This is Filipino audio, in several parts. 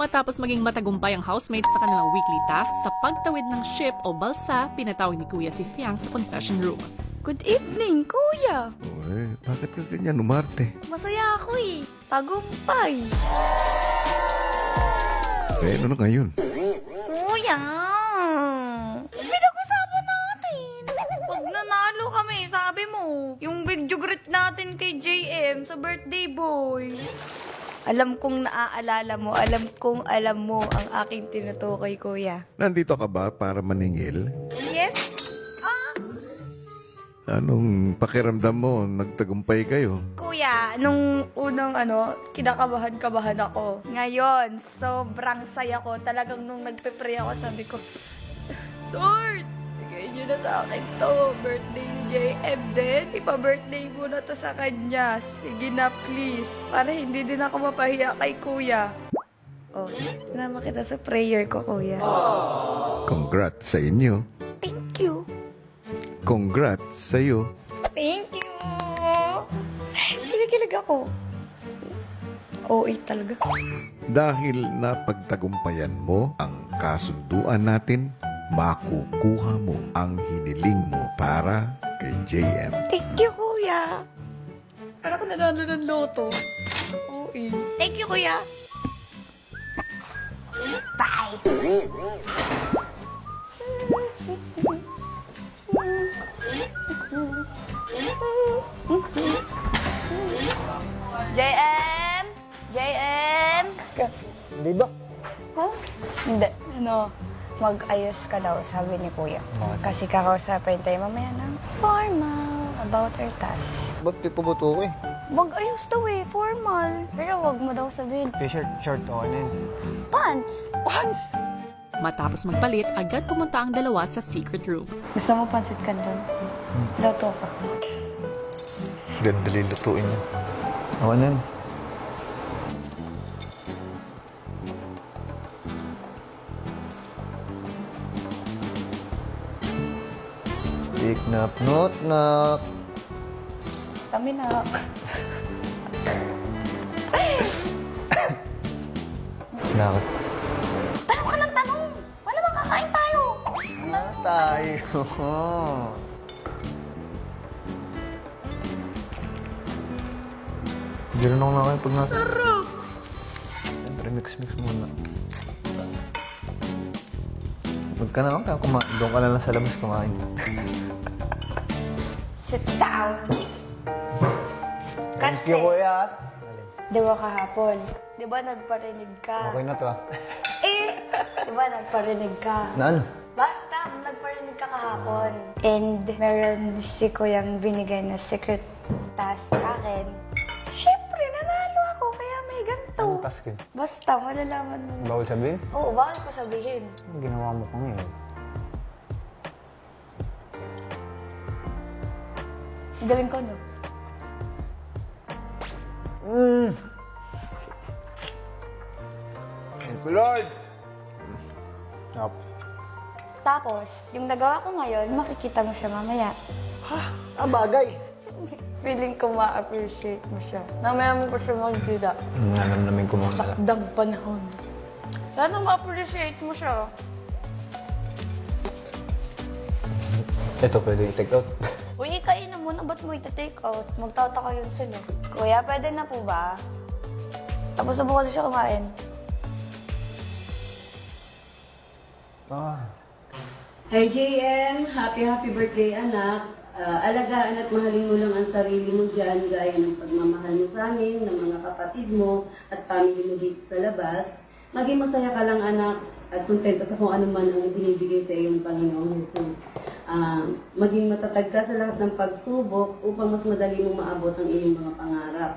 Matapos maging matagumpay ang housemates sa kanilang weekly task sa pagtawid ng ship o balsa, pinatawag ni Kuya si Fiang sa confession room. Good evening, Kuya. Uy, bakit ka ganyan umarte? Masaya ako eh. Tagumpay. Eh, ano na ngayon? Kuya! Pinag-usapan natin. Pag nanalo kami, sabi mo, yung video greet natin kay JM sa birthday boy. Alam kong naaalala mo, alam mo ang aking tinutukoy, Kuya. Nandito ka ba para maningil? Yes? Anong pakiramdam mo? Nagtagumpay kayo? Kuya, nung unang kinakabahan-kabahan ako. Ngayon, sobrang saya ko. Talagang nung nagpe-pray ako, sabi ko, Lord, bigay niyo na sa akin to. Birthday ni JM din. Ipa-birthday mo na to sa kanya. Sige na, please. Para hindi din ako mapahiya kay Kuya. Oh, sinama kita sa prayer ko, Kuya. Congrats sa inyo. Thank you. Congrats sa'yo. Thank you. Kinikilig ako. OA talaga. Dahil napagtagumpayan mo ang kasunduan natin, makukuha mo ang hiniling mo para kay JM. Thank you, Kuya. Para ko nanalo ng loto. OA. Thank you, Kuya. Bye. JM? JM? Di ba? Huh? Hindi. Ano, mag-ayos ka daw, sabi ni Kuya. Kasi kakausapin tayo mamaya ng formal about our task. Ba't pipubuto ko eh? Mag-ayos daw eh, formal. Pero wag mo daw sabihin, T-shirt, short, okay na yun. pants! Pants! Matapos magpalit, agad pumunta ang dalawa sa secret room. Gusto mo pansit canton? Luto ka. Ganda lutuin mo. Okay na yun. Tik nap not knock. Stamina. Nakot. Tanong ka ng tanong! Wala bang kakain tayo? Tayo. Hindi rin ako nakain pag nasa. Sarap! Siyempre, mix-mix muna. Huwag ka na lang kumain. Doon ka na lang sa labas kumain. Sit down. Thank Kasi, you, kuya. di ba kahapon? Di ba nagparinig ka? Okay na to ah. Di ba nagparinig ka? Na ano? Basta, nagparinig ka kahapon. And meron si Kuyang binigay na secret task sa akin. Siyempre, nanalo ako, kaya may ganito. Anong task yun? Basta, malalaman mo. Bawal sabihin? Oo, bawal ko sabihin. Ang ginawa mo kang yun. Galing ko, no? Thank you, Lord! Yup. Tapos, yung nagawa ko ngayon, makikita mo siya mamaya. Ah, bagay! Feeling ko ma-appreciate mo siya. Mamaya mo pa siya makikita. Namin ko mga Takdang panahon. Sana ma-appreciate mo siya. Ito pwede i-take out. Uy, kain na muna. Ba't mo ita-take out? Magtataka yun sila. Kuya, pwede na po ba? Tapos na po kasi siya kumain. Ah. Hi JM, happy birthday anak. Alagaan at mahalin mo lang ang sarili mo dyan gaya ng pagmamahal mo sa amin, ng mga kapatid mo at family mo dito sa labas. Maging masaya ka lang anak at kontento sa kung ano man ang binibigay sa iyong Panginoong Jesus. Maging matatag ka sa lahat ng pagsubok upang mas madali mong maabot ang iyong mga pangarap.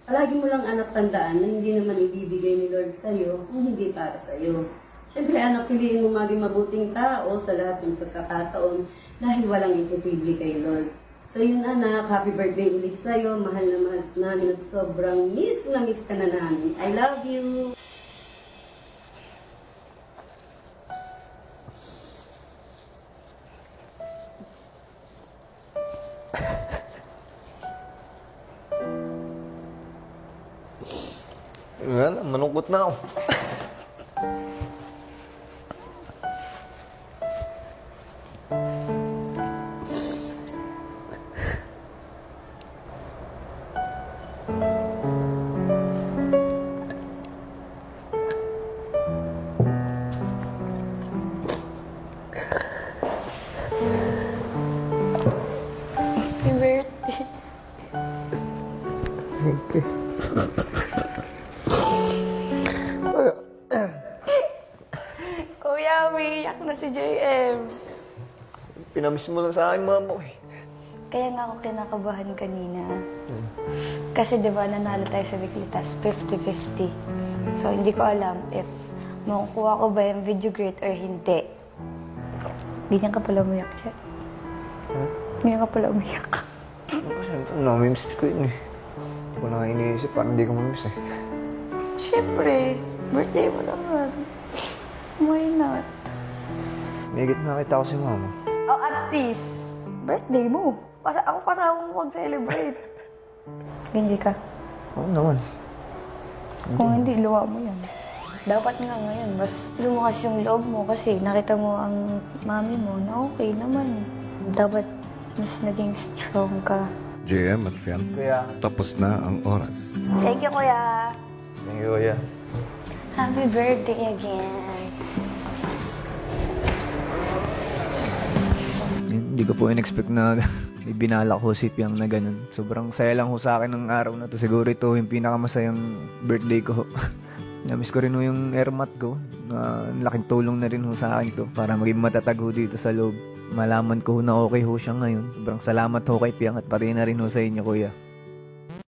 Palagi mo lang anak tandaan na hindi naman ibibigay ni Lord sa iyo kung hindi para sa iyo. Siyempre anak, piliin mo maging mabuting tao sa lahat ng pagkakataon dahil walang imposible kay Lord. So yun anak, happy birthday ulit sa'yo. Mahal na mahal namin at sobrang miss na miss ka na namin. I love you! Wala, malungkot na ako. Happy birthday. Kuya, umiiyak na si JM. Pinamiss mo lang sa akin, mama ko eh. Kaya nga ako kinakabahan kanina. Kasi di ba nanalo tayo sa weekly task, 50-50. So hindi ko alam if makukuha ko ba yung video grade or hindi. Ganyan ka pala umiyak, siya. Ganyan ka pala umiyak. Kasi namimiss ko yun eh. Hindi ko na iniisip, parang hindi ko mamimiss eh. Siyempre, birthday mo naman. Why not? May na kita ko si mama. Oh, at least, birthday mo. Kasi ako kasama mo mag-celebrate. Ganyan ka. Oo naman. Kung hindi, luwa mo yan. Dapat nga ngayon, mas lumakas yung loob mo kasi nakita mo ang mami mo na okay naman. Dapat mas naging strong ka. JM at Fian, Kuya. tapos na ang oras. Thank you, Kuya. Thank you, kuya. Happy birthday again. Hindi ko po in-expect na ibinala ko si Piang na ganun. Sobrang saya lang ho sa akin ng araw na to. Siguro ito yung pinakamasayang birthday ko. Namiss ko rin ho yung airmat ko. Laking tulong na rin ho sa akin to para maging matatag ho dito sa loob. Malaman ko ho na okay ho siya ngayon. Sobrang salamat ho kay Piang at pati na rin ho sa inyo, kuya.